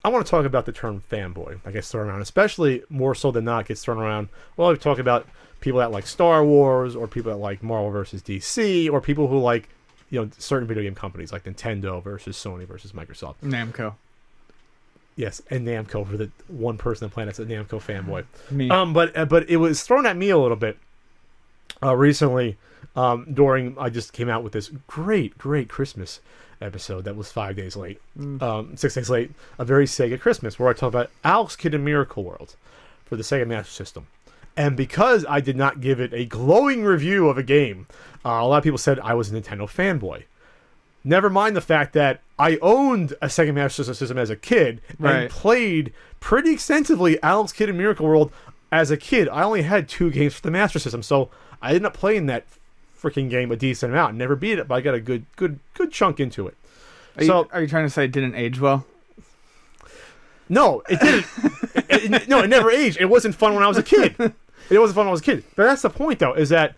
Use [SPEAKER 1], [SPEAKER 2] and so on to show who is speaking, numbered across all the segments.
[SPEAKER 1] I want to talk about the term fanboy. That gets thrown around, especially more so than not gets thrown around. Well, we talk about people that like Star Wars, or people that like Marvel versus DC, or people who like, certain video game companies like Nintendo versus Sony versus Microsoft.
[SPEAKER 2] Namco.
[SPEAKER 1] Yes, and Namco, for the one person on the planet that's a Namco fanboy.
[SPEAKER 2] Me.
[SPEAKER 1] But it was thrown at me a little bit recently. I just came out with this great Christmas episode that was 5 days late, 6 days late, a very Sega Christmas, where I talk about Alex Kidd in Miracle World for the Sega Master System. And because I did not give it a glowing review of a game, a lot of people said I was a Nintendo fanboy. Never mind the fact that I owned a Sega Master System as a kid and played pretty extensively Alex Kidd in Miracle World as a kid. I only had 2 games for the Master System, so I ended up playing that freaking game a decent amount. Never beat it, but I got a good chunk into it.
[SPEAKER 2] Are you trying to say it didn't age well?
[SPEAKER 1] No, it didn't. It never aged. It wasn't fun when I was a kid. It wasn't fun when I was a kid. But that's the point, though, is that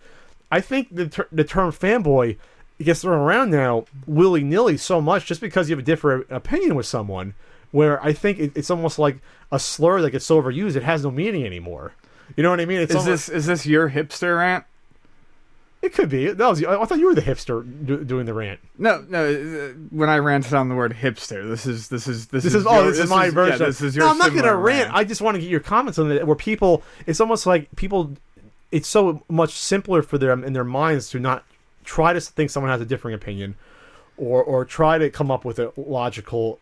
[SPEAKER 1] I think the term fanboy gets thrown around now willy-nilly so much just because you have a different opinion with someone, where I think it's almost like a slur that gets so overused it has no meaning anymore. You know what I mean?
[SPEAKER 2] Is this your hipster rant?
[SPEAKER 1] It could be. I thought you were the hipster doing the rant.
[SPEAKER 2] No. When I ranted on the word hipster, this is
[SPEAKER 1] my version.
[SPEAKER 2] Yeah, this is your.
[SPEAKER 1] No, I'm not gonna
[SPEAKER 2] rant.
[SPEAKER 1] rant. I just want to get your comments on it. Where people, it's almost like people, it's so much simpler for them in their minds to not try to think someone has a differing opinion, or try to come up with a logical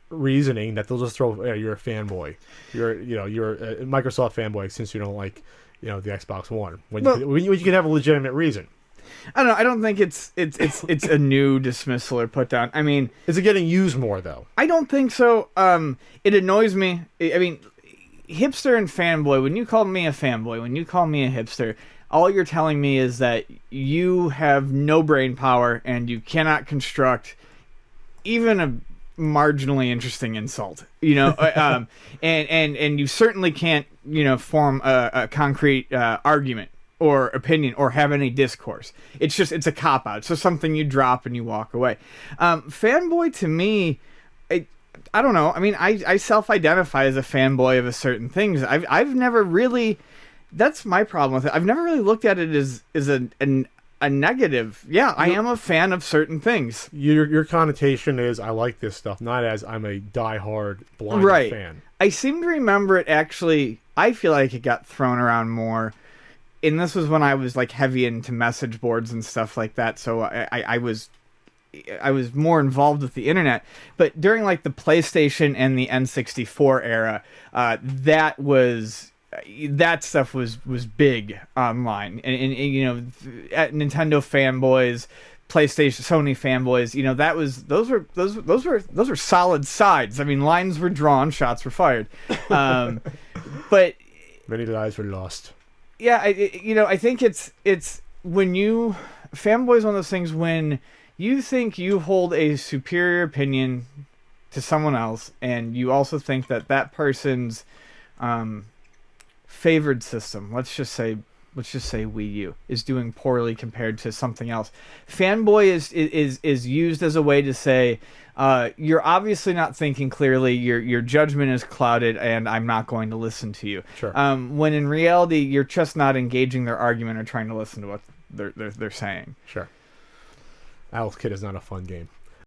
[SPEAKER 1] reasoning that they'll just throw. You're a fanboy. You're a Microsoft fanboy since you don't like the Xbox One when you can have a legitimate reason.
[SPEAKER 2] I don't know. I don't think it's a new dismissal or put down. I mean,
[SPEAKER 1] is it getting used more though?
[SPEAKER 2] I don't think so. It annoys me. I mean, hipster and fanboy. When you call me a fanboy, when you call me a hipster, all you're telling me is that you have no brain power and you cannot construct even a marginally interesting insult, and you certainly can't, form a concrete argument or opinion or have any discourse. It's a cop-out. So something you drop and you walk away. Fanboy to me, I don't know. I mean, I self-identify as a fanboy of a certain things. I've never really, that's my problem with it. I've never really looked at it as a negative. Yeah, I am a fan of certain things.
[SPEAKER 1] Your connotation is I like this stuff, not as I'm a diehard blind fan.
[SPEAKER 2] I seem to remember it actually. I feel like it got thrown around more, and this was when I was like heavy into message boards and stuff like that. So I was more involved with the internet. But during like the PlayStation and the N64 era, that stuff was big online, and at Nintendo fanboys, PlayStation, Sony fanboys, those were solid sides. I mean, lines were drawn, shots were fired, but
[SPEAKER 1] many lives were lost.
[SPEAKER 2] Yeah, I think it's when you fanboys one of those things when you think you hold a superior opinion to someone else, and you also think that person's favored system, let's just say Wii U, is doing poorly compared to something else. Fanboy is used as a way to say, you're obviously not thinking clearly, your judgment is clouded, and I'm not going to listen to you.
[SPEAKER 1] Sure.
[SPEAKER 2] When in reality, you're just not engaging their argument or trying to listen to what they're saying.
[SPEAKER 1] Sure. Alex Kidd is not a fun game.